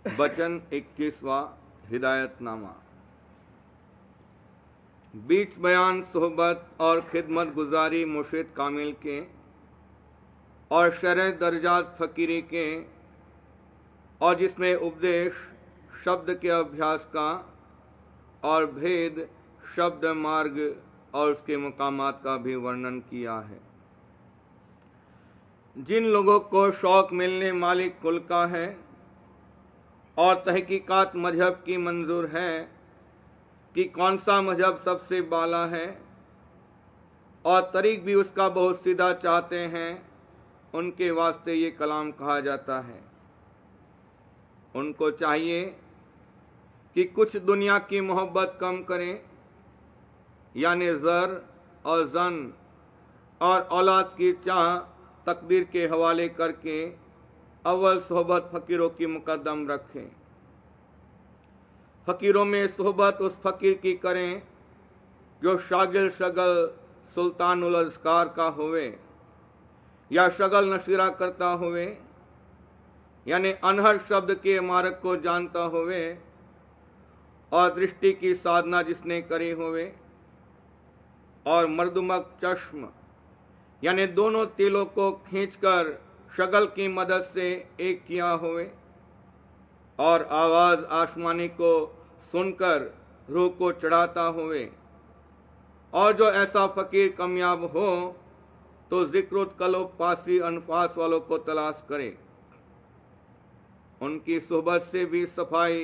वचन 21वां हिदायतनामा। बीच बयान सोहबत और खिदमत गुजारी मुर्शिद कामिल के और शरह दर्जात फ़कीरी के, और जिसमें उपदेश शब्द के अभ्यास का और भेद शब्द मार्ग और उसके मकामात का भी वर्णन किया है। जिन लोगों को शौक मिलने मालिक कुल का है और तहकीकात मजहब की मंजूर है कि कौन सा मजहब सबसे बाला है और तरीक भी उसका बहुत सीधा चाहते हैं, उनके वास्ते ये कलाम कहा जाता है। उनको चाहिए कि कुछ दुनिया की मोहब्बत कम करें, यानी ज़र और जन और औलाद की चाह तकदीर के हवाले करके अव्वल सोहबत फ़कीरों की मुकद्दम रखें। फ़कीरों में सोहबत उस फ़कीर की करें जो शागिल शगल सुल्तानुल अज़कार का होवे या शगल नशीरा करता होवे, यानी अनहर शब्द के मार्ग को जानता होवे और दृष्टि की साधना जिसने करी होवे, और मर्दुमक चश्म यानी दोनों तिलों को खींचकर शगल की मदद से एक किया होवे, और आवाज़ आसमानी को सुनकर रूह को चढ़ाता होवे। और जो ऐसा फ़कीर कामयाब हो तो ज़िक्रुत कलब पासी अनफास वालों को तलाश करे। उनकी सोहबत से भी सफाई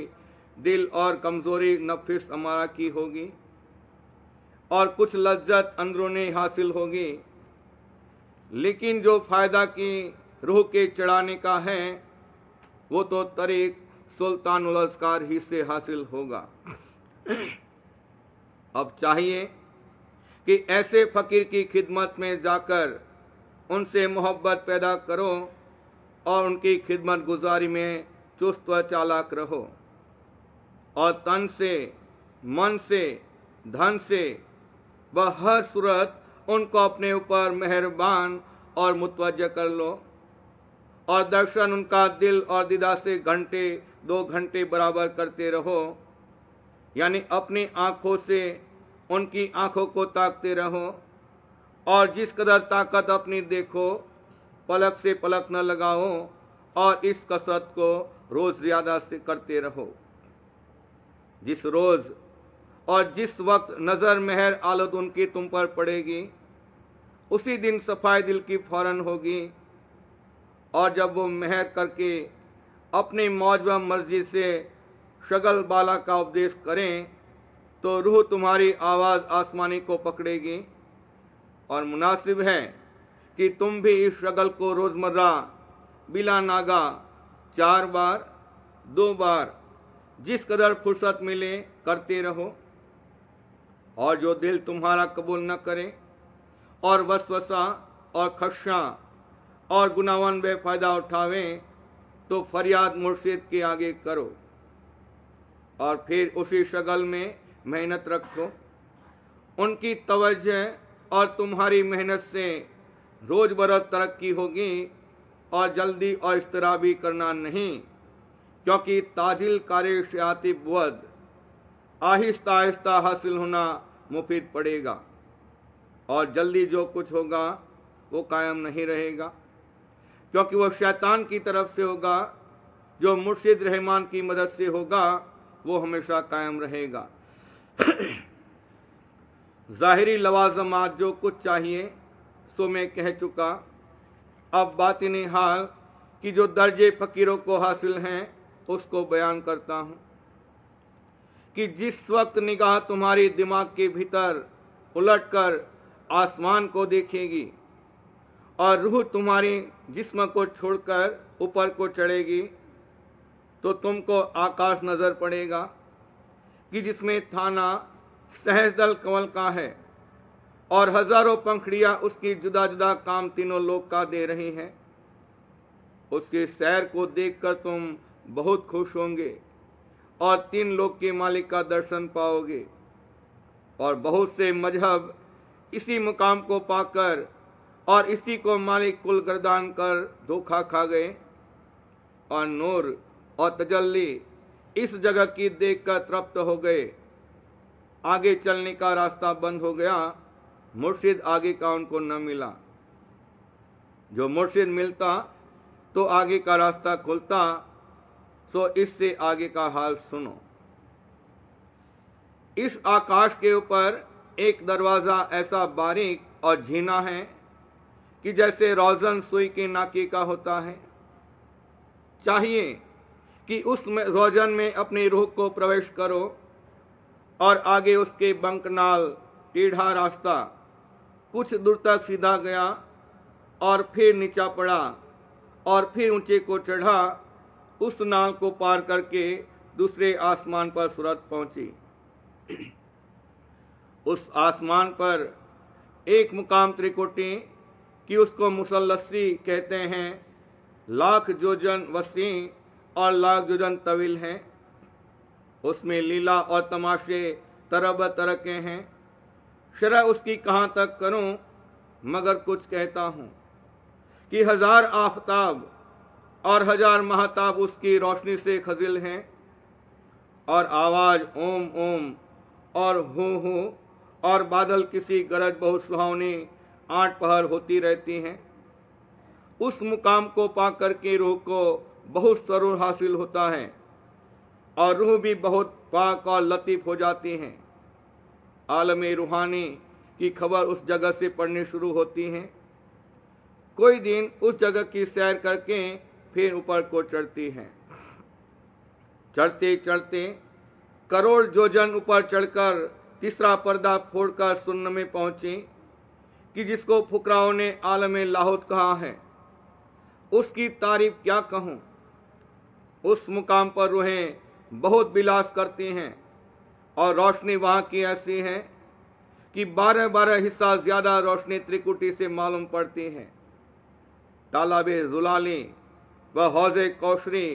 दिल और कमज़ोरी नफिस अमारा की होगी और कुछ लज्जत अंदरूनी हासिल होगी, लेकिन जो फ़ायदा की रूह के चढ़ाने का है वो तो तरीक सुल्तानुल अज़कार ही से हासिल होगा। अब चाहिए कि ऐसे फ़कीर की खिदमत में जाकर उनसे मोहब्बत पैदा करो और उनकी खिदमत गुजारी में चुस्त व चालाक रहो और तन से, मन से, धन से व हर सूरत उनको अपने ऊपर मेहरबान और मुतवज्जह कर लो और दर्शन उनका दिल और दिदा से घंटे 2 घंटे बराबर करते रहो, यानी अपनी आँखों से उनकी आँखों को ताकते रहो और जिस कदर ताकत अपनी देखो पलक से पलक न लगाओ, और इस कसरत को रोज़ ज़्यादा से करते रहो। जिस रोज़ और जिस वक्त नज़र मेहर आलत उनकी तुम पर पड़ेगी, उसी दिन सफाई दिल की फौरन होगी, और जब वो मेहर करके अपनी मौज व मर्जी से शगल बाला का उपदेश करें तो रूह तुम्हारी आवाज़ आसमानी को पकड़ेगी। और मुनासिब है कि तुम भी इस शगल को रोज़मर्रा बिला नागा 4 बार 2 बार जिस कदर फुर्सत मिले करते रहो। और जो दिल तुम्हारा कबूल न करे और वसवसा और खदशा और गुनाहवन बेफायदा उठावें तो फरियाद मुर्शिद के आगे करो और फिर उसी शगल में मेहनत रखो। उनकी तवज्जो और तुम्हारी मेहनत से रोज बरोज तरक्की होगी और जल्दी और इस्तराबी करना नहीं, क्योंकि ताजिल कार्य शयाती बुअद आहिस्ता आहिस्ता हासिल होना मुफीद पड़ेगा और जल्दी जो कुछ होगा वो कायम नहीं रहेगा, क्योंकि वो शैतान की तरफ से होगा। जो मुर्शिद रहमान की मदद से होगा वो हमेशा कायम रहेगा। ज़ाहिरी लवाज़मात जो कुछ चाहिए सो मैं कह चुका। अब बातिनी हाल की जो दर्जे फ़कीरों को हासिल हैं उसको बयान करता हूँ कि जिस वक्त निगाह तुम्हारी दिमाग के भीतर उलटकर आसमान को देखेगी और रूह तुम्हारी जिस्म को छोड़कर ऊपर को चढ़ेगी तो तुमको आकाश नजर पड़ेगा कि जिसमें थाना सहजदल कंवल का है और हजारों पंखड़ियां उसकी जुदा जुदा काम तीनों लोक का दे रही हैं। उसके सैर को देखकर तुम बहुत खुश होंगे और 3 लोक के मालिक का दर्शन पाओगे। और बहुत से मजहब इसी मुकाम को पाकर और इसी को मालिक कुल गर्दान कर धोखा खा गए और नूर और तजल्ली इस जगह की देखकर तृप्त हो गए। आगे चलने का रास्ता बंद हो गया। मुर्शिद आगे का उनको न मिला। जो मुर्शिद मिलता तो आगे का रास्ता खुलता। सो इससे आगे का हाल सुनो। इस आकाश के ऊपर एक दरवाजा ऐसा बारीक और झीना है कि जैसे रोजन सुई के नाके का होता है। चाहिए कि उस रोजन में अपनी रूह को प्रवेश करो और आगे उसके बंकनाल टेढ़ा रास्ता कुछ दूर तक सीधा गया और फिर नीचा पड़ा और फिर ऊंचे को चढ़ा। उस नाल को पार करके दूसरे आसमान पर सूरत पहुंची। उस आसमान पर एक मुकाम त्रिकुटी कि उसको मुसल्लसी कहते हैं, लाख जोजन वसी और लाख जोजन तवील है। उसमें लीला और तमाशे तरह तरह के हैं। शरह उसकी कहाँ तक करूं, मगर कुछ कहता हूं कि 1000 आफताब और 1000 महताब उसकी रोशनी से खजिल हैं और आवाज ओम ओम और हूं और बादल किसी गरज बहुत सुहावनी 8 पहर होती रहती हैं। उस मुकाम को पाकर के रूह को बहुत सरूर हासिल होता है और रूह भी बहुत पाक और लतीफ हो जाती हैं। आलमे रूहानी की खबर उस जगह से पढ़नी शुरू होती है। कोई दिन उस जगह की सैर करके फिर ऊपर को चढ़ती है। चढ़ते चढ़ते करोड़ जोजन ऊपर चढ़कर तीसरा पर्दा फोड़कर सुन्न में पहुंची कि जिसको फुकराओं ने आलमे लाहौत कहा है। उसकी तारीफ क्या कहूं। उस मुकाम पर रूहें बहुत बिलास करती हैं और रोशनी वहां की ऐसी है कि 12 हिस्सा ज्यादा रोशनी त्रिकुटी से मालूम पड़ती है। तालाबे जुलाली व हौजे कौशरी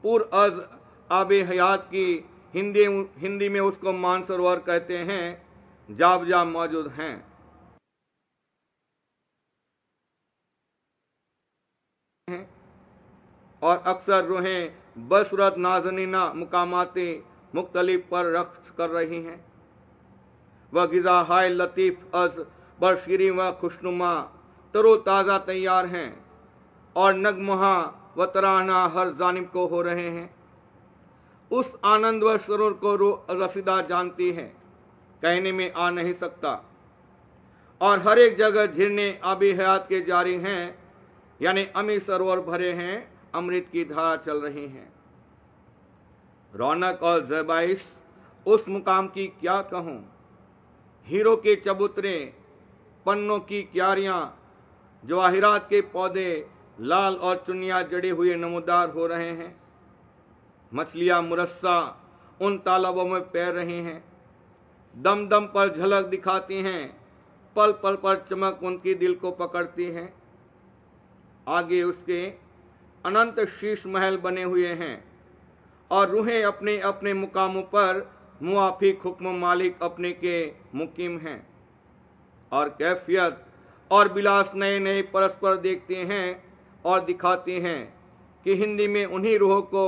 पुर अज आबे हयात की हिंदी में उसको मानसरोवर कहते हैं, जाबजा मौजूद हैं। और अक्सर रूहें बसूरत नाजनीना मुकामाते मुख्तलिफ पर रक्स कर रही हैं। वह गिज़ा हाय लतीफ़ अज बरशीरी व खुशनुमा तरो ताज़ा तैयार हैं और नगमहा व तराना हर जानिब को हो रहे हैं। उस आनंद व सुरूर को रसीदा जानती है, कहने में आ नहीं सकता। और हर एक जगह झरने आबी हयात के जारी हैं, यानी अमी सरोवर भरे हैं, अमृत की धारा चल रही हैं। रौनक और ज़बाइश उस मुकाम की क्या कहूं। हीरो के चबूतरे, पन्नों की क्यारियां, जवाहिरात के पौधे लाल और चुनिया जड़े हुए नमूदार हो रहे हैं। मछलियां मुरस्सा उन तालाबों में तैर रही हैं, दम दम पर झलक दिखाती हैं, पल पल पर चमक उनकी दिल को पकड़ती है। आगे उसके अनंत शीश महल बने हुए हैं और रूहें अपने अपने मुकामों पर मुआफिक हुक्म मालिक अपने के मुकीम हैं और कैफियत और बिलास नए नए परस्पर देखते हैं और दिखाते हैं कि हिंदी में उन्हीं रूहों को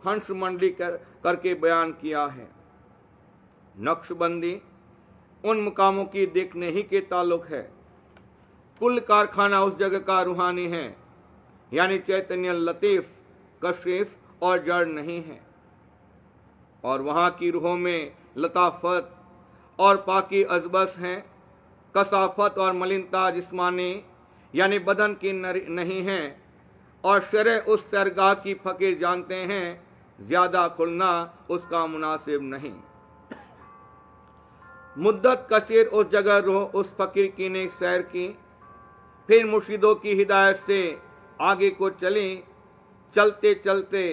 हंस मंडली करके बयान किया है। नक्शबंदी उन मुकामों की देखने ही के ताल्लुक है। कुल कारखाना उस जगह का रूहानी है, यानी चैतन्य लतीफ, कशीफ और जड़ नहीं है। और वहां की रूहों में लताफत और पाकी अजबस हैं। कसाफत और मलिनता जिस्मानी यानी बदन की नहीं है और शरह उस सरगाह की फकीर जानते हैं, ज्यादा खुलना उसका मुनासिब नहीं। मुद्दत कसीर उस जगह रूह उस फकीर की ने सैर की, फिर मुर्शिदों की हिदायत से आगे को चली। चलते चलते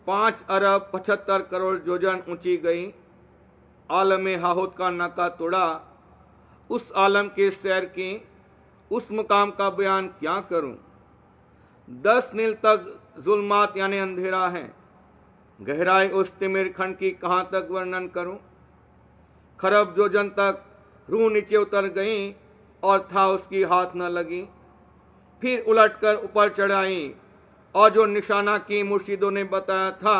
5 अरब 75 करोड़ जोजन ऊंची गई। आलम हाहुत का नाका तोड़ा। उस आलम के सैर की, उस मुकाम का बयान क्या करूं। 10 मील तक जुल्मात यानी अंधेरा है। गहराई उस तिमिर खंड की कहां तक वर्णन करूं। खरब जोजन तक रूह नीचे उतर गई और था उसकी हाथ न लगी। फिर उलटकर ऊपर चढ़ाई और जो निशाना की मुर्शिदों ने बताया था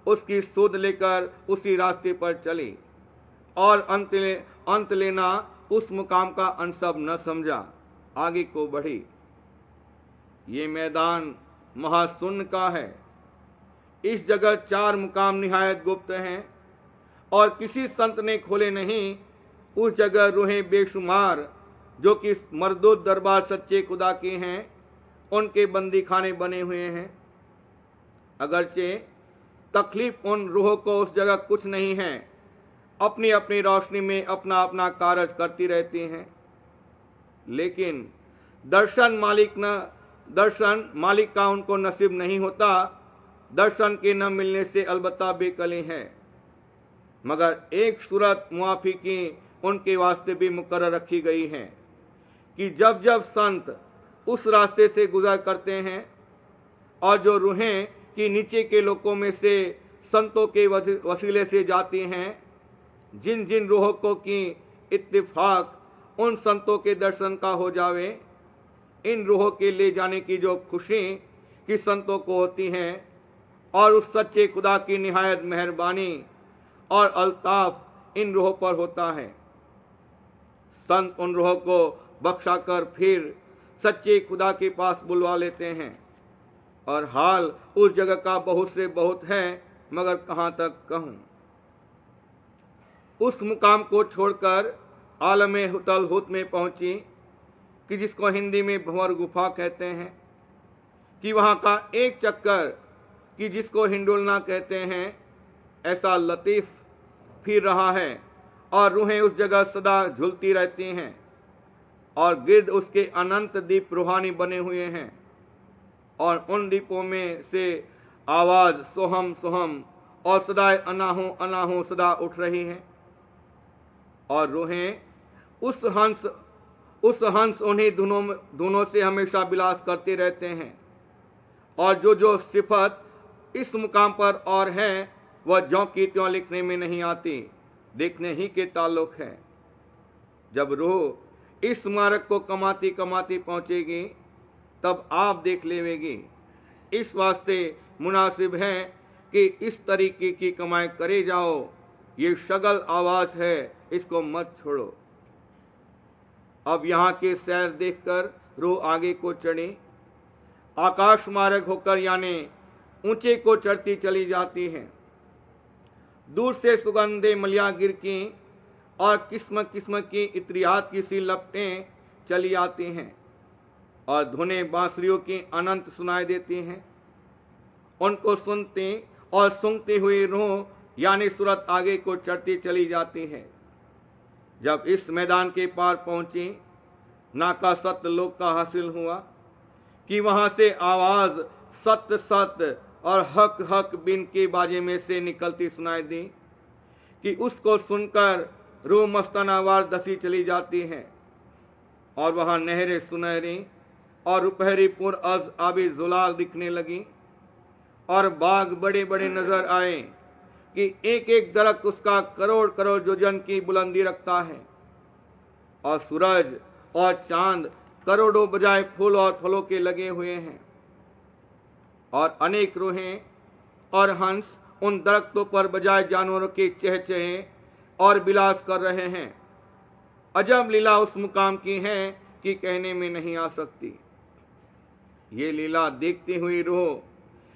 उसकी सूद लेकर उसी रास्ते पर चली और अंत लेना उस मुकाम का अनसब न समझा, आगे को बढ़ी। ये मैदान महाशून्य का है। इस जगह 4 मुकाम निहायत गुप्त हैं और किसी संत ने खोले नहीं। उस जगह रूहें बेशुमार जो कि मरदूद दरबार सच्चे खुदा के हैं, उनके बंदी खाने बने हुए हैं। अगरचे तकलीफ उन रूहों को उस जगह कुछ नहीं है, अपनी अपनी रोशनी में अपना अपना कार्य करती रहती हैं, लेकिन दर्शन मालिक का उनको नसीब नहीं होता। दर्शन के न मिलने से अलबत्ता बेकली है, मगर एक सूरत मुआफी की उनके वास्ते भी मुकर्रर रखी गई है कि जब जब संत उस रास्ते से गुजर करते हैं और जो रूहें कि नीचे के लोगों में से संतों के वसीले से जाती हैं, जिन जिन रूहों को की इत्तिफाक उन संतों के दर्शन का हो जावे, इन रूहों के ले जाने की जो खुशी कि संतों को होती हैं और उस सच्चे खुदा की निहायत मेहरबानी और अल्ताफ इन रूहों पर होता है। संत उन रूहों को बख्शा कर फिर सच्चे खुदा के पास बुलवा लेते हैं और हाल उस जगह का बहुत से बहुत है, मगर कहां तक कहूं। उस मुकाम को छोड़कर आलम हुतल हुत में पहुंची कि जिसको हिंदी में भंवर गुफा कहते हैं, कि वहां का एक चक्कर कि जिसको हिंडोलना कहते हैं, ऐसा लतीफ फिर रहा है और रूहें उस जगह सदा झूलती रहती हैं और गिर्द उसके अनंत दीप रूहानी बने हुए हैं और उन दीपों में से आवाज सोहम सोहम और सदाए अनाहू अनाहू सदा उठ रही है और रूहें उस हंस उन्हीं धुनों से हमेशा विलास करते रहते हैं और जो सिफत इस मुकाम पर और है वह ज्यों की त्यों लिखने में नहीं आती, देखने ही के ताल्लुक है। जब रूह इस स्मारक को कमाती कमाती पहुंचेगी तब आप देख लेवेगी। इस वास्ते मुनासिब है कि इस तरीके की कमाई करे जाओ। ये शगल आवाज है, इसको मत छोड़ो। अब यहाँ के सैर देखकर रूह आगे को चढ़ी, आकाश मार्ग होकर यानी ऊंचे को चढ़ती चली जाती है। दूर से सुगंधे मलिया गिर की और किस्म किस्म की इत्रियात की सी लपटें चली आती हैं और धुनें बांसुरियों की अनंत सुनाई देती हैं। उनको सुनती और सूंघती हुई रूह यानी सूरत आगे को चढ़ती चली जाती है। जब इस मैदान के पार पहुंची, नाका सत्य लोक का हासिल हुआ कि वहां से आवाज सत्य सत्य और हक हक बिन के बाजे में से निकलती सुनाई दी कि उसको सुनकर रूह मस्तानावार दसी चली जाती है और वहां नहरें सुनहरी और रुपहरी पुर अज आबी जुलाल दिखने लगी और बाग बड़े बड़े नजर आए कि एक एक दरख्त उसका करोड़ करोड़ योजन की बुलंदी रखता है और सूरज और चांद करोड़ों बजाय फूल और फलों के लगे हुए हैं और अनेक रूहें और हंस उन दरख्तों पर बजाय जानवरों के चहचहे और विलास कर रहे हैं। अजब लीला उस मुकाम की है कि कहने में नहीं आ सकती। ये लीला देखती हुई रूह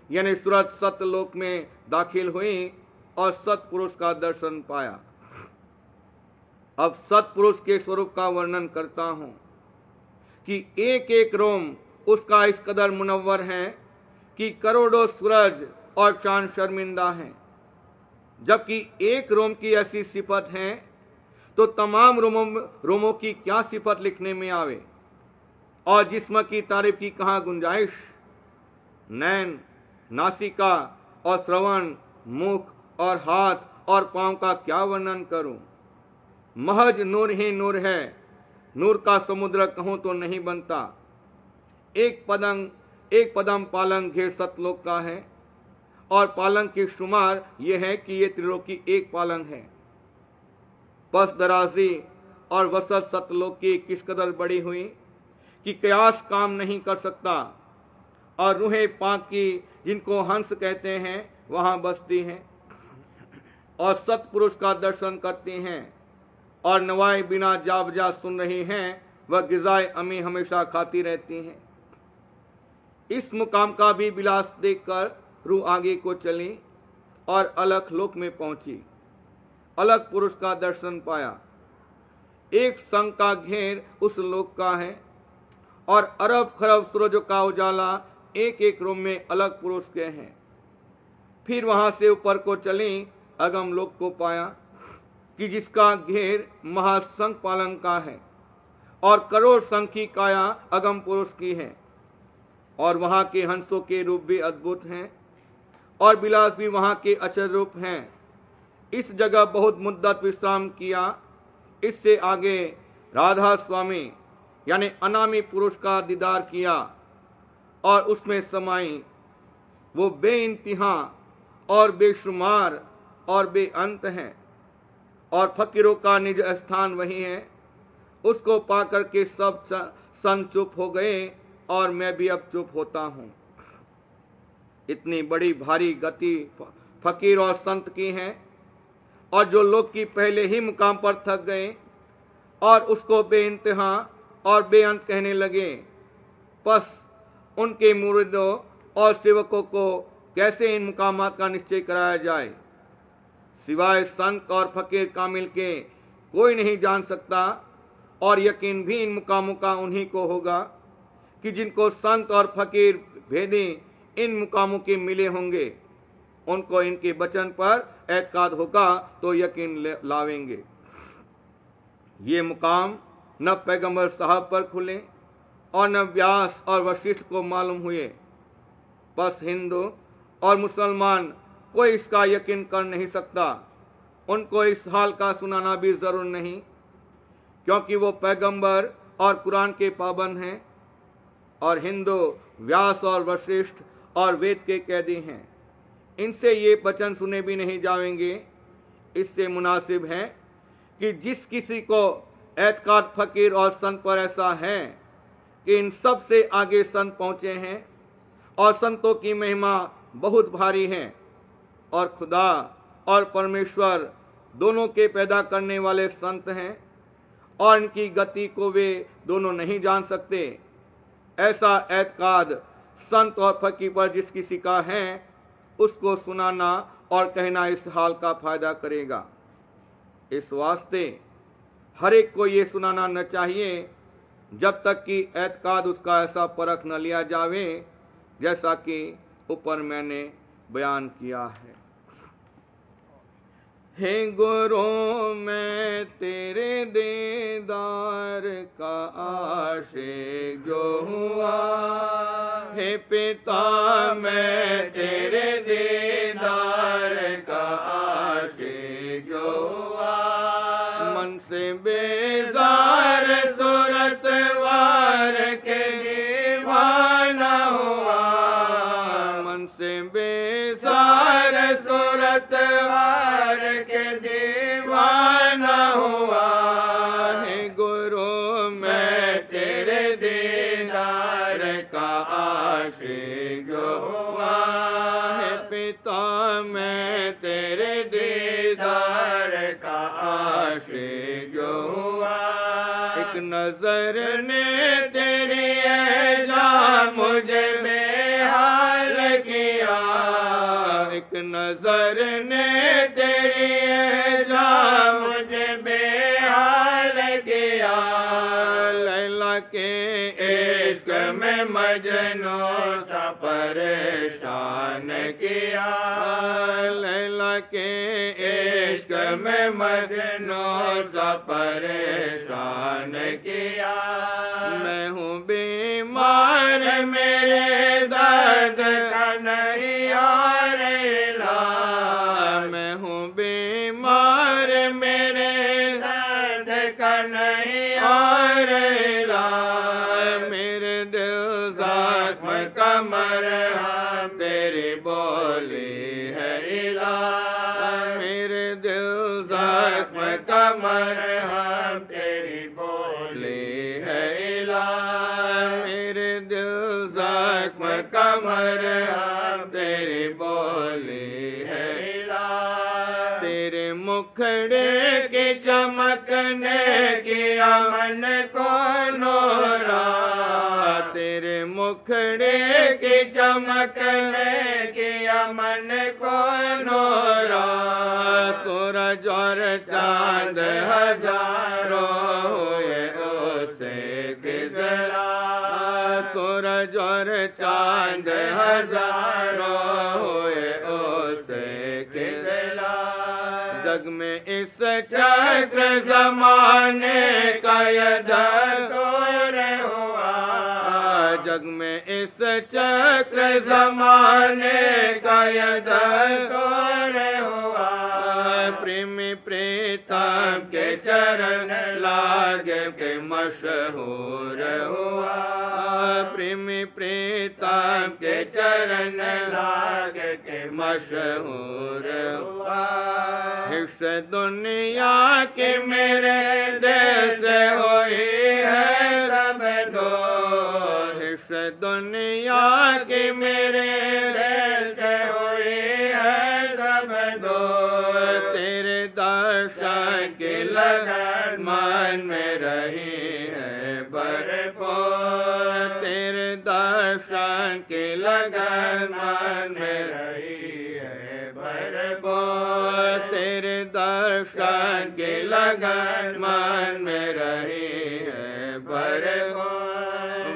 यानी सूरत सत्यलोक में दाखिल हुई और सतपुरुष का दर्शन पाया। अब सतपुरुष के स्वरूप का वर्णन करता हूं कि एक एक रोम उसका इस कदर मुनव्वर है कि करोड़ों सूरज और चांद शर्मिंदा हैं। जबकि एक रोम की ऐसी सिफत है तो तमाम रोमों की क्या सिफत लिखने में आवे और जिस्म की तारीफ की कहां गुंजाइश। नैन, नासिका और श्रवण, मुख और हाथ और पांव का क्या वर्णन करूं। महज नूर ही नूर है, नूर का समुद्र कहूं तो नहीं बनता। एक पदम पालंग घेर सतलोक का है और पालंग की शुमार यह है कि ये त्रिलोकी एक पालंग है। पस दराजी और वसत सतलोक की किस कदर बड़ी हुई कि कयास काम नहीं कर सकता और रूहें पाक की जिनको हंस कहते हैं वहां बसती हैं और सत्पुरुष का दर्शन करती हैं और नवाएं बिना जाबजा सुन रही हैं, वह गिज़ाए अमी हमेशा खाती रहती हैं। इस मुकाम का भी विलास देखकर रूह आगे को चली और अलग लोक में पहुंची। अलग पुरुष का दर्शन पाया। एक संग का घेर उस लोक का है और अरब खरब सूरज का उजाला एक एक रूम में अलग पुरुष के हैं। फिर वहां से ऊपर को चली, अगम लोक को पाया कि जिसका घेर महासंघ पालन का है और करोड़ संघ की काया अगम पुरुष की है और वहां के हंसों के रूप भी अद्भुत हैं और विलास भी वहां के अचर रूप हैं। इस जगह बहुत मुद्दत विश्राम किया। इससे आगे राधा स्वामी यानी अनामी पुरुष का दीदार किया और उसमें समाई। वो बेइंतिहा और बेशुमार और बेअंत है और फकीरों का निज स्थान वही है। उसको पाकर के सब संत चुप हो गए और मैं भी अब चुप होता हूं। इतनी बड़ी भारी गति फकीर और संत की है और जो लोग की पहले ही मुकाम पर थक गए और उसको बेइंतहा और बेअंत कहने लगे, बस उनके मुरीदों और सेवकों को कैसे इन मुकामात का निश्चय कराया जाए। सिवाय संत और फकीर कामिल के कोई नहीं जान सकता और यकीन भी इन मुकामों का उन्हीं को होगा कि जिनको संत और फकीर भेदी इन मुकामों के मिले होंगे। उनको इनके वचन पर एतकाद होगा तो यकीन लावेंगे। ये मुकाम न पैगंबर साहब पर खुले और न व्यास और वशिष्ठ को मालूम हुए। बस हिंदू और मुसलमान कोई इसका यकीन कर नहीं सकता। उनको इस हाल का सुनाना भी जरूर नहीं, क्योंकि वो पैगंबर और कुरान के पाबंद हैं और हिंदू व्यास और वशिष्ठ और वेद के कैदी हैं। इनसे ये वचन सुने भी नहीं जाएंगे। इससे मुनासिब है कि जिस किसी को एतकाद फकीर और संत पर ऐसा है कि इन सब से आगे संत पहुंचे हैं और संतों की महिमा बहुत भारी है और खुदा और परमेश्वर दोनों के पैदा करने वाले संत हैं और इनकी गति को वे दोनों नहीं जान सकते, ऐसा एतकाद संत और फकीर पर जिस किसी का है उसको सुनाना और कहना इस हाल का फायदा करेगा। इस वास्ते हर एक को ये सुनाना न चाहिए जब तक कि एतकाद उसका ऐसा परख न लिया जावे जैसा कि ऊपर मैंने बयान किया है। हे गुरु मैं तेरे दीदार का आशिक जो हुआ, हे पिता मैं तेरे दीदार का आशिक जो हुआ, मन से बेजार सूरत वार के दीवाना हुआ, मन से बेजार सूरत वार के दीवाना हुआ, हे गुरु मैं तेरे दीदार का आशिक जो हुआ, हे पिता मैं तेरे दीदार का आशिक जो हुआ। एक नजर ने तेरी ऐजा मुझे बेहाल किया, एक नजर ने तेरी ऐजा मुझे बेहाल किया, लैला के इश्क में मजनू सा परेशान किया, लैला के इश्क में मजनू सा परेशान किया। मैं हूँ बीमार मेरे दर्द का नहीं और इलाज, मैं हूँ बीमार मेरे दर्द का नहीं और इलाज, मेरे दिल ज़ख्म का मरहम तेरी बोली है इलाज, मेरे दिल ज़ख्म का मरहम तेरी बोली है इलाज, मेरे दिल ज़ख्म का अमर हम तेरी बोली है इलाज। तेरे मुखड़े के चमकने किया मन को नूरा, तेरे मुखड़े के चमकने किया मन को नूरा। सूरज और चांद हजारों हुए उससे खिजला, सूरज और चांद हजारों हुए उससे खिजला। जग में इस चक्र जमाने का यह दस्तूर हुआ, जग में इस चक्र जमाने का यह दस्तूर हुआ। प्रेमी प्रीतम के चरण लागे के मशहूर हुआ, प्रेमी प्रीतम के चरण लागे के मशहूर हुआ। इस दुनिया की मेरे देश हुई है सब दो, इस दुनिया की मेरे देश हुई है सब दो। तेरे दर्शन की लगन मन में रही है भरपूर, तेरे दर्शन की लगन मन में रही है भरपूर, तेरे दर्शन की लगन मन में रही है भरपूर।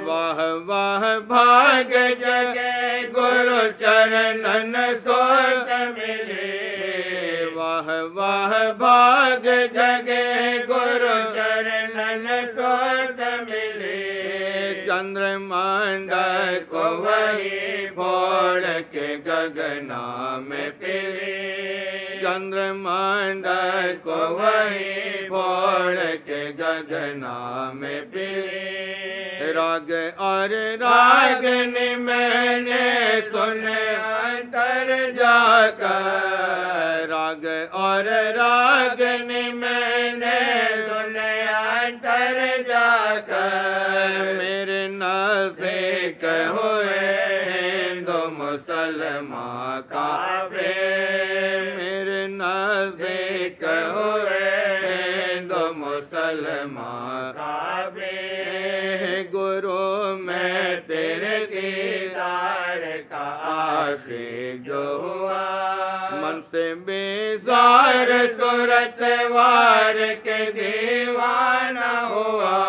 वाह वाह भाग जगे गुरु चरणन सोत मिले, वाह वाह भाग जगे गुरु चरणन सोत मिले। चंद्रमंडल को वही फोड़ के गगना में पिले, चंद्रमंडल को वही फोड़ के गगना में पिले। राग और रागनी मैंने सुने अंतर जाकर, राग और रागनी मैंने सुने अंतर जाकर। मेरे नज़दीक हुए हिंदू मुसलमान काफिर, मेरे नज़दीक हुए हिंदू मुसलमान काफिर। गुरु मैं तेरे दीदार का आशिक जो हुआ, मन से बेजार सूरत वार के दीवाना हुआ,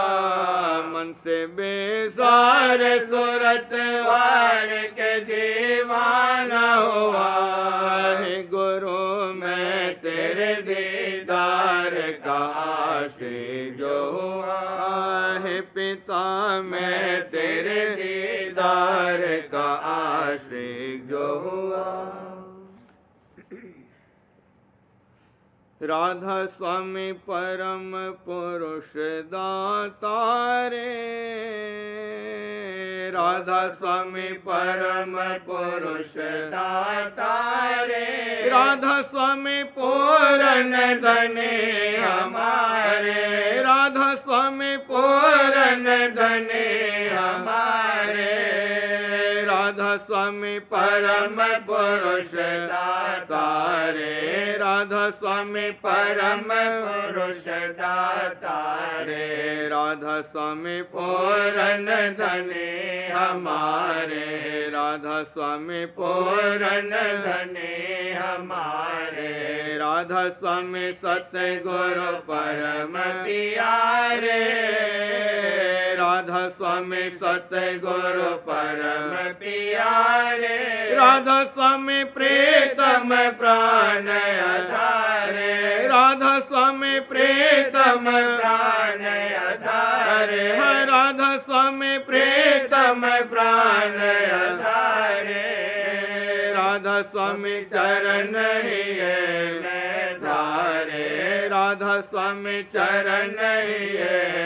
मन से बेजार सूरत वार के दीवाना हुआ। हे गुरु मैं तेरे दीदार का आशिक जो हुआ, हे पिता मैं तेरे दीदार का आशिक जो हुआ। राधा स्वामी परम पुरुष दातारे, राधा स्वामी परम पुरुष दातारे। राधा स्वामी पूरन धने हमारे, राधा स्वामी पूरन धने हमारे। राधा स्वामी परम पुरुष दातारे, राधा स्वामी परम पुरुष दातारे। राधा स्वामी पूरन धने हमारे, राधा स्वामी पूरन धने हमारे। राधा स्वामी सतगुरु परम प्यारे, राधा स्वामी सतगुरु परम प्यारे। राधा स्वामी प्रीतम प्राण आधारे, राधा स्वामी प्रीतम प्राण आधारे। राधा स्वामी प्रीतम प्राण आधारे। राधा स्वामी चरण ही मैं धारे, राधा स्वामी चरण ही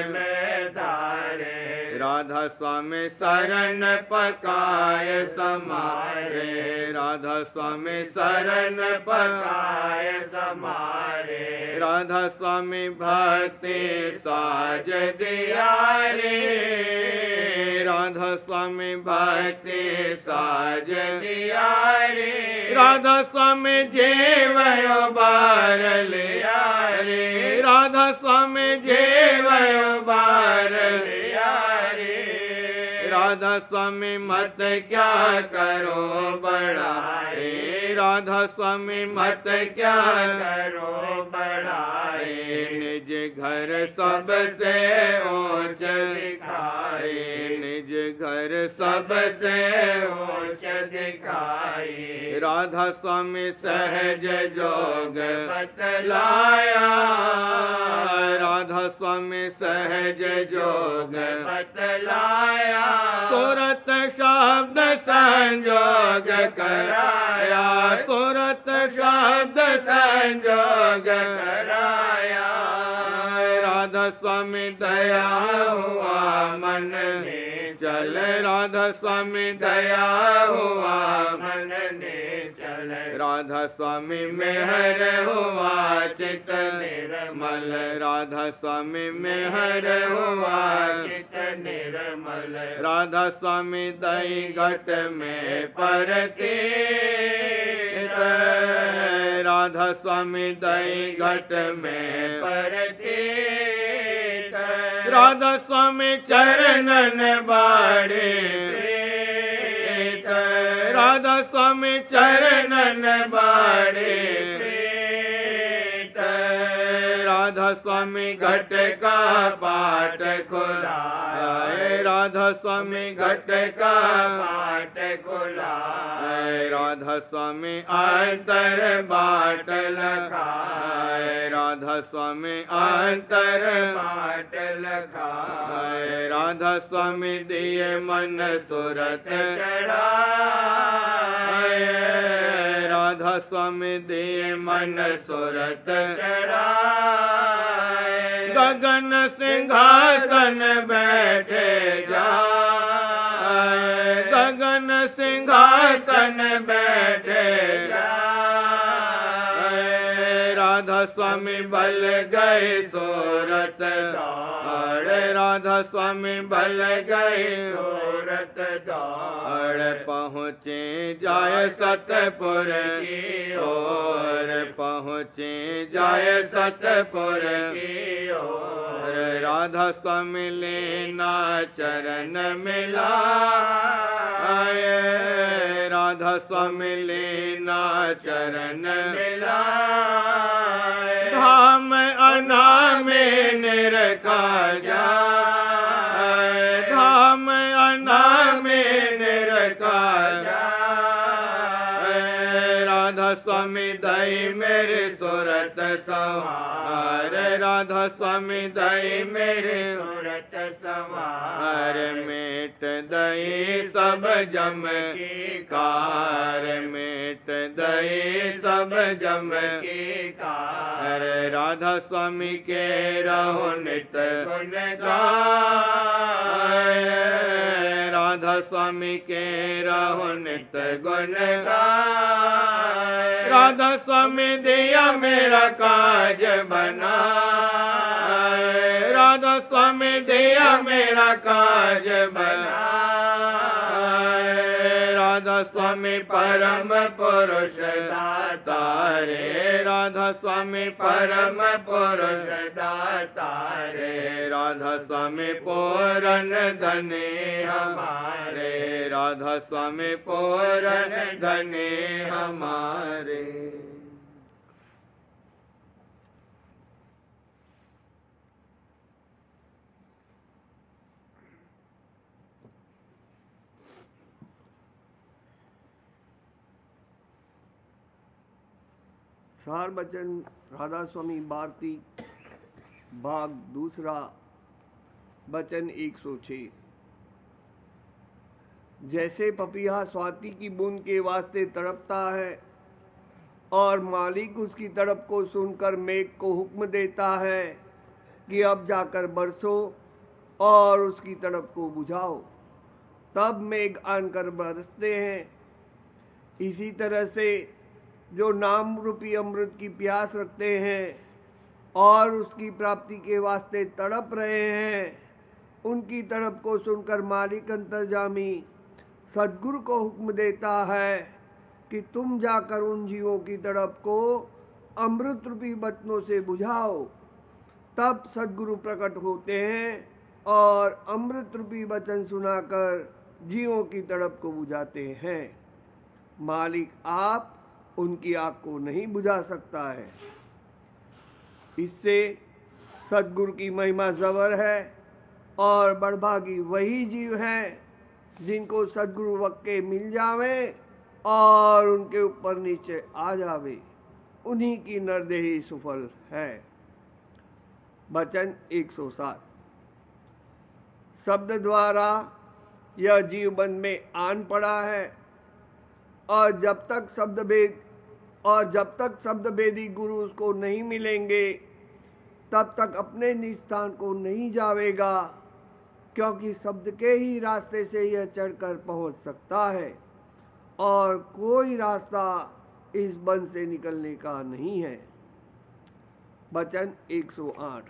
मैं धारे। राधा स्वामी शरण पकाय समारे, राधा स्वामी शरण पकाय समारे, राधा स्वामी भक्ति साज दिया रे, राधा स्वामी भक्ति साज दिया रे, राधा स्वामी जेवयो बार लिया रे, राधा स्वामी जेवयो बार लिया रे, राधा स्वामी मत क्या करो बढ़ाए, राधा स्वामी मत क्या करो बढ़ाए, निज घर सबसे ऊंच दिखाए, निज घर सबसे ऊंच दिखाए, राधा स्वामी सहज जोग बतलाया, राधा स्वामी सहज जोग बतलाया, सुरत शब्द संजोग कराया, सुरत शब्द संजोग कराया, राधा स्वामी दया हुआ मन में चल, राधा स्वामी दया हुआ मन में चल, राधा स्वामी मेहर हुआ चित निर्मल, राधा स्वामी मेहर हुआ चित निर्मल, राधा स्वामी दई घट में परती, राधा स्वामी दई घट में परती, राधा स्वामी चरणन बाड़े प्रीत, राधा स्वामी चरणन बाड़े प्रीत, राधा स्वामी घट का पाट खुलाए, राधा स्वामी घट का पाट खुलाए, राधा स्वामी अंतर बाट लखाए, राधा स्वामी अंतर बाट लखाए, राधा स्वामी दिए मन सुरत चढ़ाए, राधा स्वामी दिए मन सुरत चढ़ाए, गगन सिंहासन बैठे जाए, गगन सिंहासन बैठे जाए, राधा स्वामी बल गए सूरत दौड़, राधा स्वामी बल गए सूरत दौड़, पहुँचे जाय सतपुर की ओर, पहुँचे जाय सतपुर की ओर, राधा स्वामी लेना चरण मिलाए, राधा स्वामी लेना चरण मिलाए, धाम अनामे निरखा जाए, धाम अनामे निरखा जाए, राधा स्वामी दई मेरे सूरत सवार, राधा स्वामी दई मेरे सूरत सवार, मेट दई सब जम की कार, मेट दई सब जम की कार, राधा स्वामी के रहो नित गुण गाए, राधा स्वामी के रहो नित गुण गाए, राधा स्वामी दिया मेरा काज बनाए, राधा स्वामी दिया मेरा काज बनाए, राधा स्वामी परम पुरुष दाता रे, राधा स्वामी परम पुरुष दाता रे, राधा स्वामी पूरन धने हमारे, राधा स्वामी पूरन धने हमारे। सार बचन राधा स्वामी भारती भाग दूसरा बचन 106। जैसे पपीहा स्वाति की बूंद के वास्ते तड़पता है और मालिक उसकी तड़प को सुनकर मेघ को हुक्म देता है कि अब जाकर बरसो, और उसकी तरफ को बुझाओ, तब मेघ आनकर बरसते हैं। इसी तरह से जो नाम रूपी अमृत की प्यास रखते हैं और उसकी प्राप्ति के वास्ते तड़प रहे हैं, उनकी तरफ को सुनकर मालिक अंतर्जामी सद्गुरु को हुक्म देता है कि तुम जाकर उन जीवों की तरफ को अमृत रूपी वचनों से बुझाओ। तब सद्गुरु प्रकट होते हैं और अमृत रूपी वचन सुनाकर जीवों की तरफ को बुझाते हैं। मालिक आप उनकी आग को नहीं बुझा सकता है। इससे सद्गुरु की महिमा जबर है और बड़भागी वही जीव हैं जिनको सद्गुरु वक्के मिल जावे और उनके ऊपर नीचे आ जावे, उन्हीं की नरदेही सुफल है। वचन 107। शब्द द्वारा यह जीव बंध में आन पड़ा है और जब तक शब्द भेदी गुरु उसको नहीं मिलेंगे तब तक अपने निस्थान को नहीं जावेगा, क्योंकि शब्द के ही रास्ते से यह चढ़कर पहुंच सकता है और कोई रास्ता इस बंध से निकलने का नहीं है। वचन 108।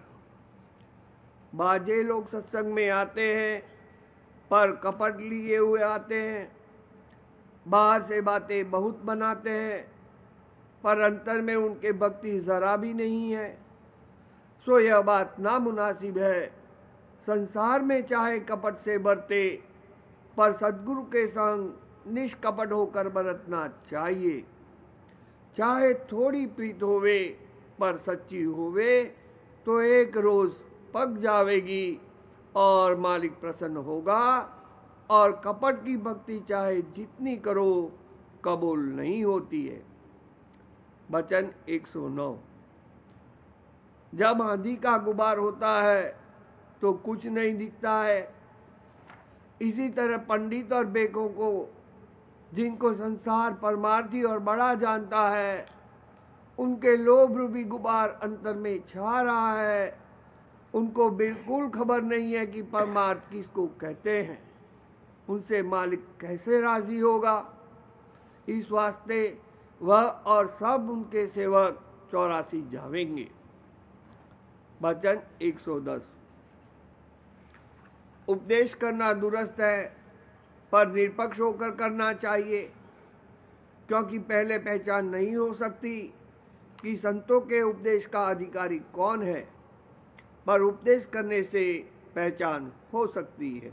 बाजे लोग सत्संग में आते हैं पर कपट लिए हुए आते हैं, बाहर से बातें बहुत बनाते हैं पर अंतर में उनके भक्ति जरा भी नहीं है, सो यह बात नामुनासिब है। संसार में चाहे कपट से बरते पर सद्गुरु के संग निष्कपट होकर बरतना चाहिए। चाहे थोड़ी प्रीत होवे पर सच्ची होवे तो एक रोज पक जावेगी और मालिक प्रसन्न होगा, और कपट की भक्ति चाहे जितनी करो कबूल नहीं होती है। वचन 109। जब आंधी का गुबार होता है तो कुछ नहीं दिखता है, इसी तरह पंडित और बेकों को, जिनको संसार परमार्थी और बड़ा जानता है, उनके लोभ रूपी गुबार अंतर में छा रहा है। उनको बिल्कुल खबर नहीं है कि परमार्थ किसको कहते हैं। उनसे मालिक कैसे राजी होगा? इस वास्ते वह और सब उनके सेवक 84 जावेंगे। वचन 110। उपदेश करना दुरुस्त है पर निष्पक्ष होकर करना चाहिए, क्योंकि पहले पहचान नहीं हो सकती कि संतों के उपदेश का अधिकारी कौन है, पर उपदेश करने से पहचान हो सकती है।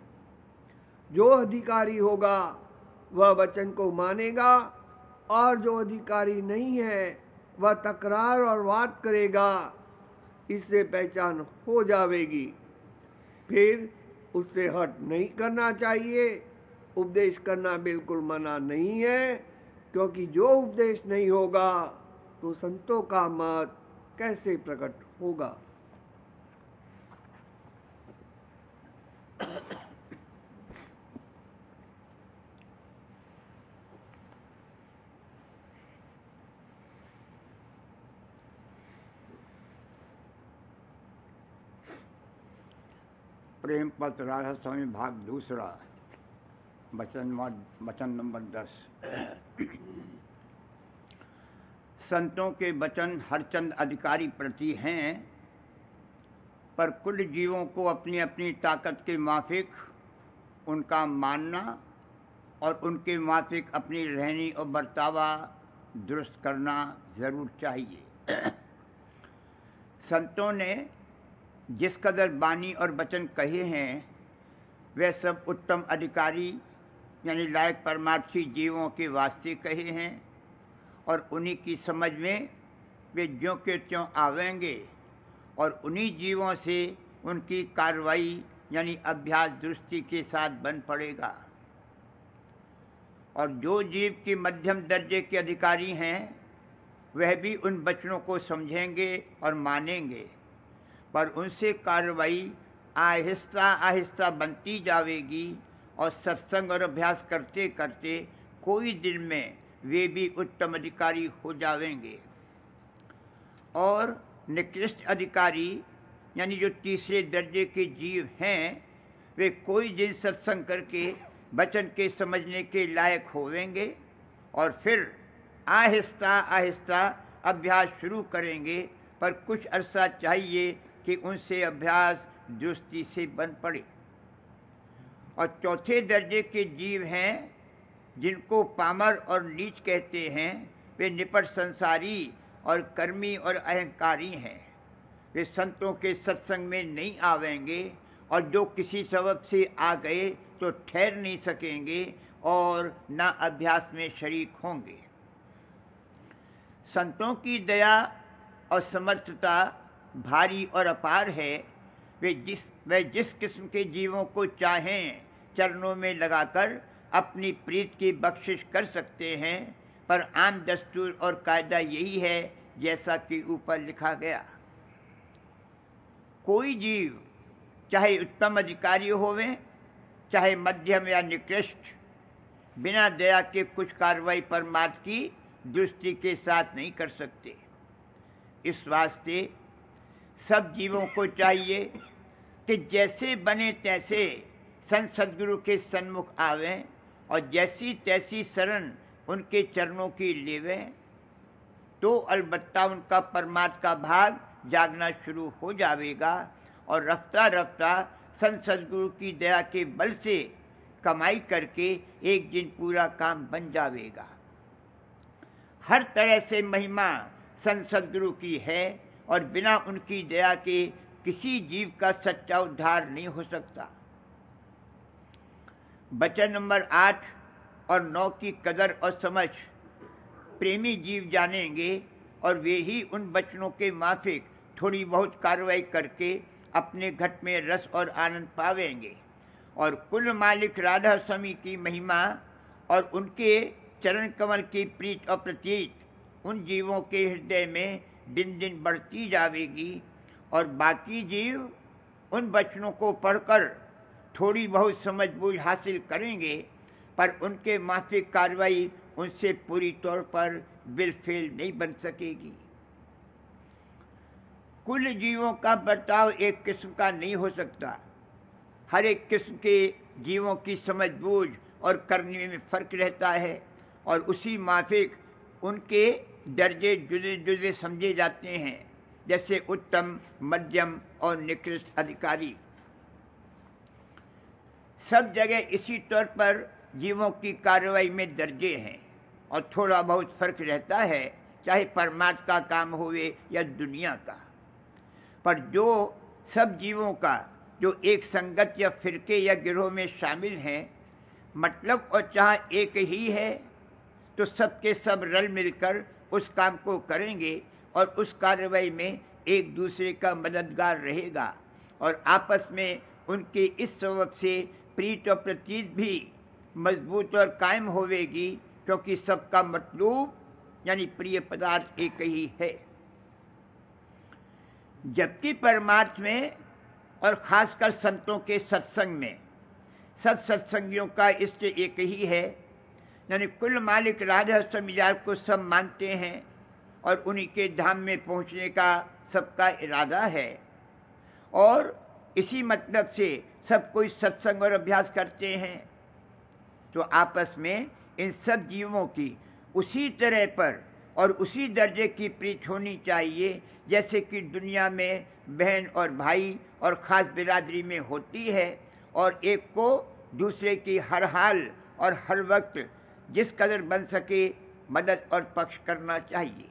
जो अधिकारी होगा वह वचन को मानेगा और जो अधिकारी नहीं है वह तकरार और वाद करेगा, इससे पहचान हो जाएगी। फिर उससे हट नहीं करना चाहिए। उपदेश करना बिल्कुल मना नहीं है, क्योंकि जो उपदेश नहीं होगा तो संतों का मत कैसे प्रकट होगा। प्रेम पत्र राधा स्वामी भाग दूसरा, वचन नंबर 10। संतों के वचन हरचंद अधिकारी प्रति हैं, पर कुल जीवों को अपनी अपनी ताकत के माफिक उनका मानना और उनके माफिक अपनी रहनी और बर्तावा दुरुस्त करना जरूर चाहिए। संतों ने जिस कदर वाणी और वचन कहे हैं वे सब उत्तम अधिकारी यानी लायक परमार्थी जीवों के वास्ते कहे हैं, और उन्हीं की समझ में वे ज्यों के त्यों आवेंगे और उन्हीं जीवों से उनकी कार्रवाई यानी अभ्यास दुरुस्ती के साथ बन पड़ेगा। और जो जीव के मध्यम दर्जे के अधिकारी हैं वह भी उन वचनों को समझेंगे और मानेंगे, पर उनसे कार्रवाई आहिस्ता आहिस्ता बनती जाएगी और सत्संग और अभ्यास करते करते कोई दिन में वे भी उत्तम अधिकारी हो जाएंगे। और निकृष्ट अधिकारी यानी जो तीसरे दर्जे के जीव हैं, वे कोई दिन सत्संग करके वचन के समझने के लायक होवेंगे और फिर आहिस्ता आहिस्ता अभ्यास शुरू करेंगे, पर कुछ अरसा चाहिए कि उनसे अभ्यास दुरुस्ती से बन पड़े। और चौथे दर्जे के जीव हैं जिनको पामर और नीच कहते हैं, वे निपट संसारी और कर्मी और अहंकारी हैं। वे संतों के सत्संग में नहीं आवेंगे और जो किसी सबब से आ गए तो ठहर नहीं सकेंगे और न अभ्यास में शरीक होंगे। संतों की दया और समर्थता भारी और अपार है। वे जिस किस्म के जीवों को चाहें चरणों में लगाकर अपनी प्रीत की बख्शिश कर सकते हैं, पर आम दस्तूर और कायदा यही है जैसा कि ऊपर लिखा गया। कोई जीव चाहे उत्तम अधिकारी होवें, चाहे मध्यम या निकृष्ट, बिना दया के कुछ कार्रवाई परमार्थ की दुरुस्ती के साथ नहीं कर सकते। इस वास्ते सब जीवों को चाहिए कि जैसे बने तैसे संत सद्गुरु के सन्मुख आवें और जैसी तैसी शरण उनके चरणों की लेवें, तो अलबत्ता उनका परमार्थ का भाग जागना शुरू हो जाएगा और रफ्ता रफ्ता संत सद्गुरु की दया के बल से कमाई करके एक दिन पूरा काम बन जाएगा। हर तरह से महिमा संत सद्गुरु की है और बिना उनकी दया के किसी जीव का सच्चा उद्धार नहीं हो सकता। वचन नंबर 8 और 9 की कदर और समझ प्रेमी जीव जानेंगे और वे ही उन वचनों के माफिक थोड़ी बहुत कार्रवाई करके अपने घट में रस और आनंद पावेंगे और कुल मालिक राधा स्वामी की महिमा और उनके चरण कमल की प्रीत और प्रतीत उन जीवों के हृदय में दिन दिन बढ़ती जाएगी और बाकी जीव उन वचनों को पढ़कर थोड़ी बहुत समझ बूझ हासिल करेंगे, पर उनके माफिक कार्रवाई उनसे पूरी तौर पर बिलफेल नहीं बन सकेगी। कुल जीवों का बर्ताव एक किस्म का नहीं हो सकता। हर एक किस्म के जीवों की समझ बूझ और करने में फर्क रहता है और उसी माफिक उनके दर्जे जुदे जुदे समझे जाते हैं, जैसे उत्तम, मध्यम और निकृष्ट अधिकारी। सब जगह इसी तौर पर जीवों की कार्रवाई में दर्जे हैं और थोड़ा बहुत फर्क रहता है, चाहे परमार्थ का काम होवे या दुनिया का। पर जो सब जीवों का जो एक संगत या फिरके या गिरोह में शामिल हैं, मतलब और चाह एक ही है, तो सबके सब रल मिलकर उस काम को करेंगे और उस कार्रवाई में एक दूसरे का मददगार रहेगा और आपस में उनके इस सबब से प्रीत और प्रतीत भी मजबूत और कायम होवेगी, क्योंकि सबका मतलूब यानी प्रिय पदार्थ एक ही है। जबकि परमार्थ में और खासकर संतों के सत्संग में सत्संगियों का इष्ट एक ही है, यानी कुल मालिक राधा स्वामीजार को सब मानते हैं और उन्हीं के धाम में पहुंचने का सबका इरादा है और इसी मतलब से सब कोई सत्संग और अभ्यास करते हैं। तो आपस में इन सब जीवों की उसी तरह पर और उसी दर्जे की प्रीत होनी चाहिए जैसे कि दुनिया में बहन और भाई और ख़ास बिरादरी में होती है, और एक को दूसरे की हर हाल और हर वक्त जिस कदर बन सके मदद और पक्ष करना चाहिए।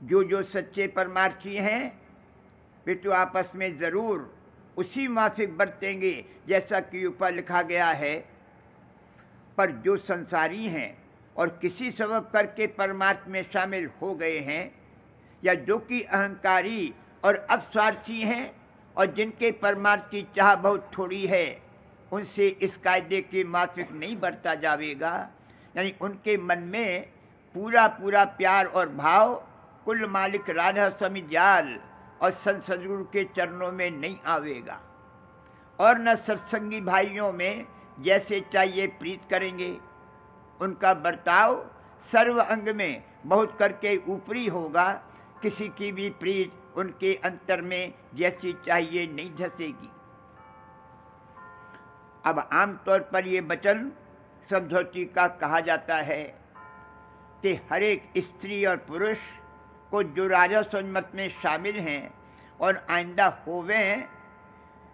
जो सच्चे परमार्थी हैं वे तो आपस में ज़रूर उसी माफिक बरतेंगे जैसा कि ऊपर लिखा गया है, पर जो संसारी हैं और किसी सबब करके परमार्थ में शामिल हो गए हैं, या जो कि अहंकारी और अपस्वार्थी हैं और जिनके परमार्थ की चाह बहुत थोड़ी है, उनसे इस कायदे के माफिक नहीं बरता जाएगा। यानी उनके मन में पूरा पूरा प्यार और भाव कुल मालिक राधा स्वामी दयाल और संत सद्गुरु के चरणों में नहीं आवेगा, और न सत्संगी भाइयों में जैसे चाहिए प्रीत करेंगे। उनका बर्ताव सर्व अंग में बहुत करके ऊपरी होगा, किसी की भी प्रीत उनके अंतर में जैसी चाहिए नहीं धसेगी। अब आमतौर पर यह वचन समझौती का कहा जाता है कि हर एक स्त्री और पुरुष को जो राजा संमत में शामिल हैं और आइंदा होवे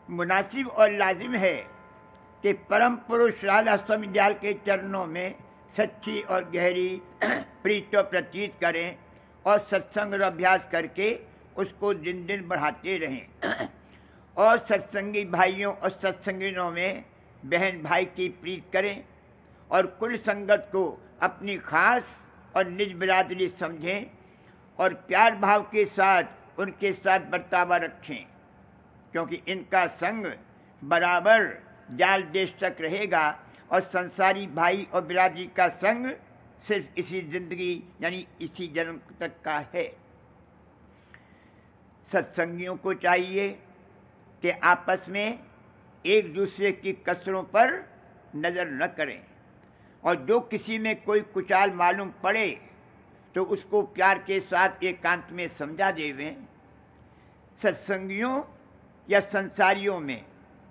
मुनासिब और लाजिम है कि परम पुरुष राधा स्वामीदयाल के चरणों में सच्ची और गहरी प्रीत प्रतीत करें और सत्संग और अभ्यास करके उसको दिन दिन बढ़ाते रहें और सत्संगी भाइयों और सत्संगिनों में बहन भाई की प्रीत करें और कुल संगत को अपनी खास और निज बिरादरी समझें और प्यार भाव के साथ उनके साथ बर्तावा रखें, क्योंकि इनका संग बराबर जाल देश तक रहेगा और संसारी भाई और बिरादरी का संग सिर्फ इसी जिंदगी यानी इसी जन्म तक का है। सत्संगियों को चाहिए कि आपस में एक दूसरे की कसरों पर नजर न करें और जो किसी में कोई कुचाल मालूम पड़े तो उसको प्यार के साथ एकांत में समझा देवें। सत्संगियों या संसारियों में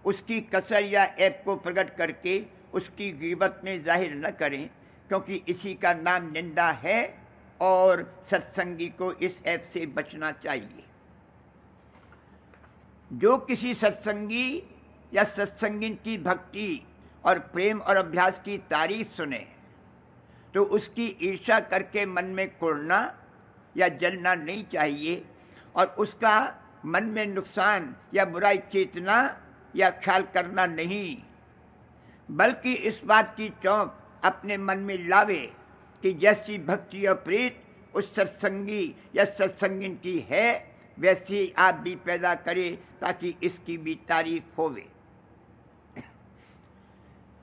उसकी कसर या ऐप को प्रकट करके उसकी गिबत में जाहिर न करें, क्योंकि इसी का नाम निंदा है और सत्संगी को इस ऐप से बचना चाहिए। जो किसी सत्संगी या सत्संगिन की भक्ति और प्रेम और अभ्यास की तारीफ सुने तो उसकी ईर्ष्या करके मन में कुढ़ना या जलना नहीं चाहिए और उसका मन में नुकसान या बुराई चेतना या ख्याल करना नहीं, बल्कि इस बात की चौंक अपने मन में लावे कि जैसी भक्ति और प्रीत उस सत्संगी या सत्संगिन की है वैसी आप भी पैदा करें ताकि इसकी भी तारीफ होवे।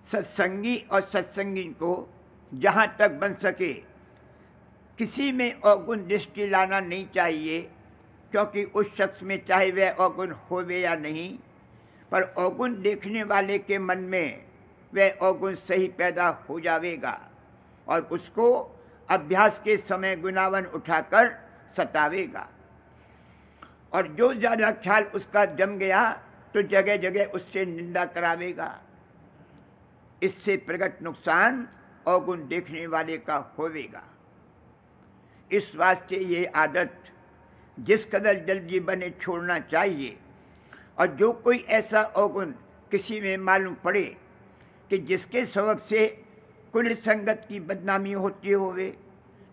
सत्संगी और सत्संगिन को जहाँ तक बन सके किसी में अवगुण दृष्टि लाना नहीं चाहिए, क्योंकि उस शख्स में चाहे वह अवगुण होवे या नहीं, पर अवगुण देखने वाले के मन में वह अवगुण सही पैदा हो जाएगा और उसको अभ्यास के समय गुनावन उठाकर सतावेगा और जो ज्यादा ख्याल उसका जम गया तो जगह जगह उससे निंदा करावेगा। इससे प्रकट नुकसान अवगुण देखने वाले का होवेगा। इस वास्ते ये आदत जिस कदर जल्दी बने छोड़ना चाहिए और जो कोई ऐसा अवगुण किसी में मालूम पड़े कि जिसके सबब से कुल संगत की बदनामी होती होवे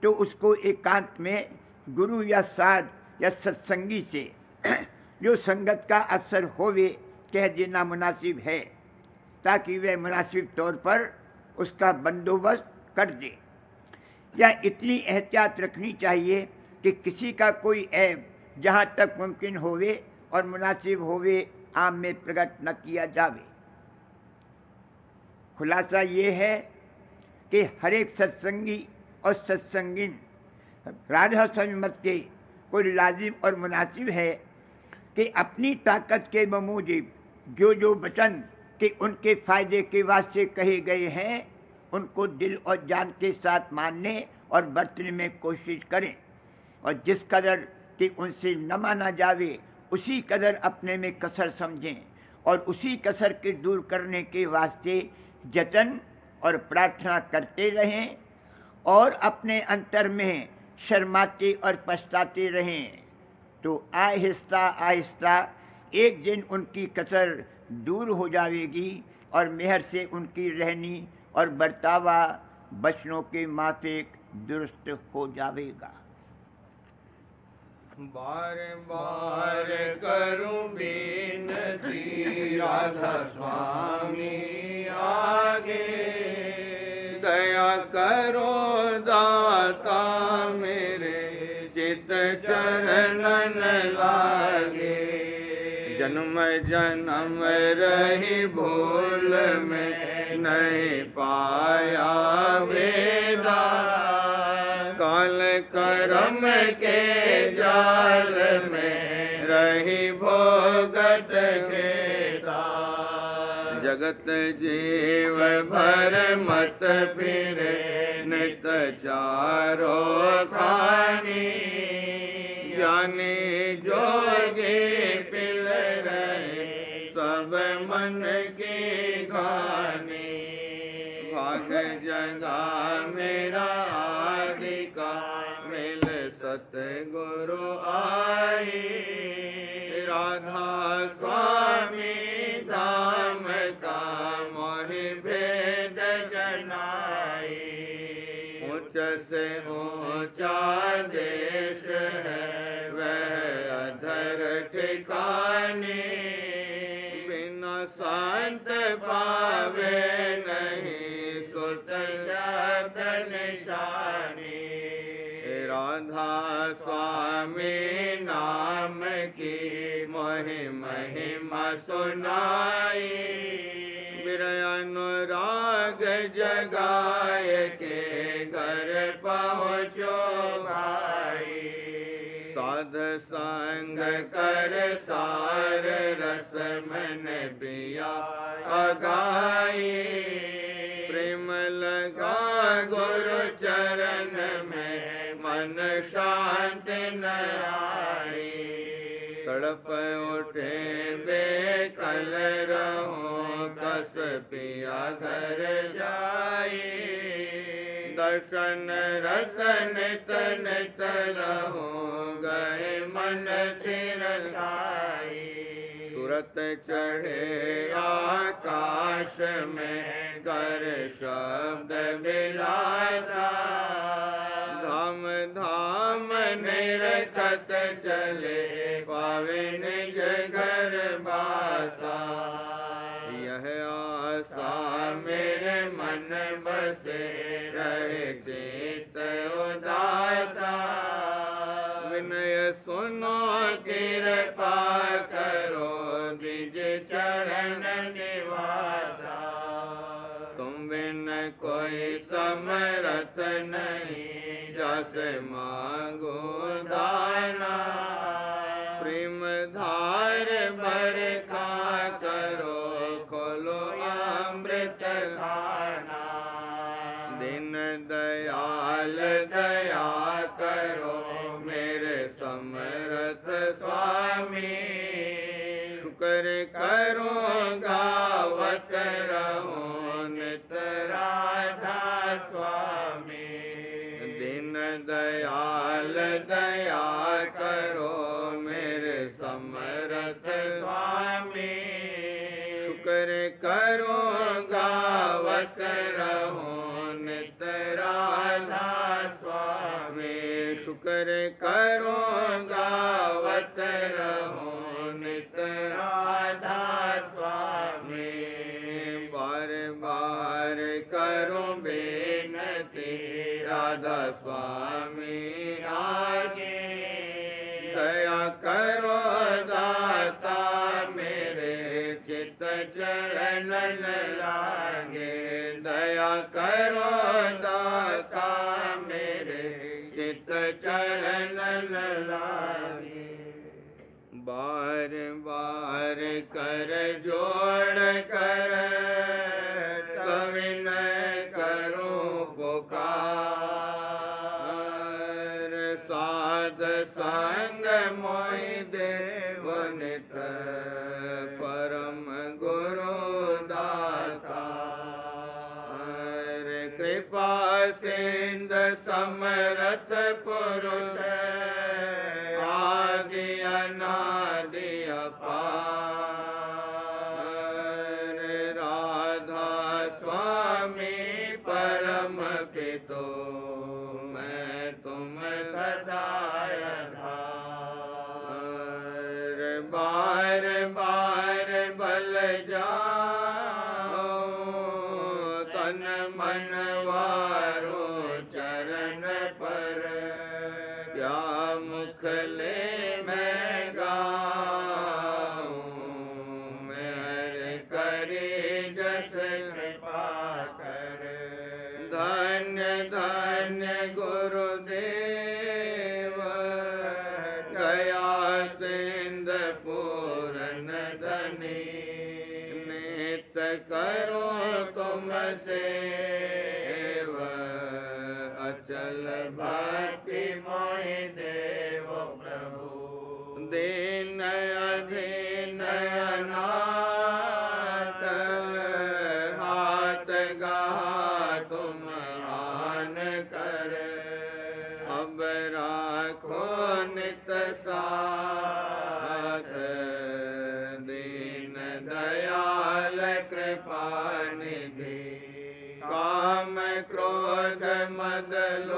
तो उसको एकांत में गुरु या साध या सत्संगी से जो संगत का अवसर होवे कह देना मुनासिब है, ताकि वह मुनासिब तौर पर उसका बंदोबस्त कर दे। या इतनी एहतियात रखनी चाहिए कि किसी का कोई ऐब जहाँ तक मुमकिन होवे और मुनासिब होवे आम में प्रकट न किया जावे। खुलासा ये है कि हर एक सत्संगी और सत्संगिन राधा स्वामी मत के कोई लाजिम और मुनासिब है कि अपनी ताकत के बमूजिब जो जो वचन कि उनके फायदे के वास्ते कहे गए हैं उनको दिल और जान के साथ मानने और बरतने में कोशिश करें और जिस कदर कि उनसे न माना जावे उसी कदर अपने में कसर समझें और उसी कसर के दूर करने के वास्ते जतन और प्रार्थना करते रहें और अपने अंतर में शर्माते और पछताते रहें तो आहिस्ता आहिस्ता एक दिन उनकी कसर दूर हो जाएगी और मेहर से उनकी रहनी और बर्तावा बचनों के माफिक दुरुस्त हो जाएगा। बार बार करूं बिनती राधा स्वामी आगे, दया करो दाता मेरे चित चरणन लागे। जन्म जन्म रही भूल में नहीं पाया वेदा, काल कर्म के जाल में रही भोगत घेता। जगत जीव भर मत फिरे नित चारो खानी, ज्ञानी जोगी पिल रहे सब मन की घानी। भाग जगा मेरा आदि का मिल सतगुरु आई। राधा स्वामी धाम का मोहि भेद जनाई। ऊंच से ऊंचा देश है वह अधर ठिकानी। बिना संत पावे नहीं सुत शब्द निशानी। राधा स्वामी नाम की मोहि महिमा सुनाई। विरह अनुराग जगाए के घर पहुँचो भाई। साध संग कर सार रस मन पिया अगाई। प्रेम लगा गुरु चरण में मन शांति न आई। तड़प उठे बेकल रहूं कस पिया घर जाई। दर्शन रसन नित नित रहूं गए मन थिर आई। सूरत चढ़े आकाश में कर शब्द विलासा। धाम धाम निरखत चले पावे निज घर बासा। यह आशा मेरे मन बसे रहे चित उदासा। विनय सुनो कृपा करो निज चरण निवासा। तुम बिन कोई समरथ नहीं जस मांगो दाना। प्रेम धार बरखा करो खोलो अमृत खाना। दिन दयाल दया करो मेरे समरथ स्वामी। शुक्र करो गावत रहो नित राधा स्वामी। दिन दयाल दया करो मेरे समरथ स्वामी। शुक्र करो गावत रहो नित राधा स्वामी। शुक्र करो गावत रहो नित राधा स्वामी। बार बार करो बेनती राधा स्वामी आगे। दया करो दाता मेरे चित चरण लागे। दया करो दाता मेरे चित चरण लागे। बार बार कर जोड़ कर सविनय करो पुकार। साध संग मोहि देव नित परम गुरु दाता। कृपा सिंध समरथ पुरुष आदि अनादि अपार। राधा स्वामी परम पितो मैं तुम सदा आधार। बार बार बल जाओ तन मन वारो चरण पर। क्या मुख ले मैं गाऊं मैं करे जस कृपा कर। धन्य धन्य गुरुदेव गया सिंध पूरन धनी। नित करो तुम सेव अचल भक्ति मोहि देव प्रभु।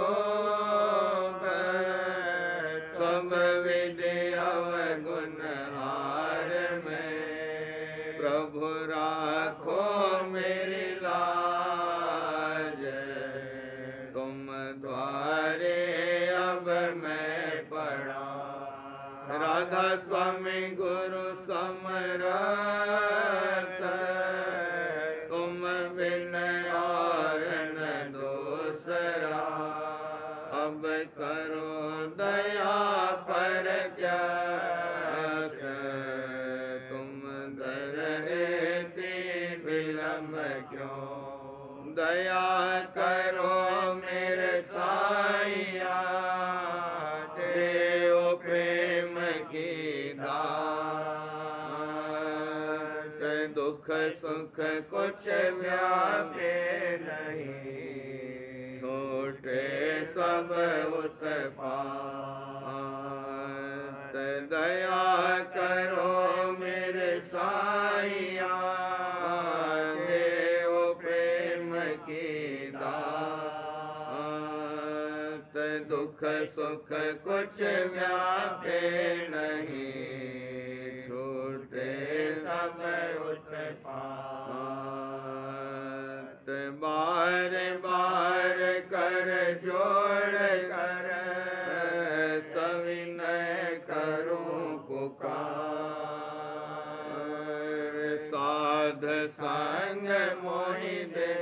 लोभ सब विधि अवगुण हार में प्रभु राखो मेरी लाज तुम द्वारे अब मैं पड़ा राधा स्वामी गुरु समरथ तुम बिन और न दूसरा अब करो दया पर क्या तुम दरहते विलम्ब क्यों दया करो मेरे साईया देव प्रेम की दात दुख सुख कुछ व्यापे नहीं छोटे सब उत्पात दया करो मेरे साईया देव प्रेम की दात दुख सुख कुछ व्यापे नहीं छोटे सब उत्पात बार बार कर जोड़ कर सविनय करूं पुकार साध संग मोहि दे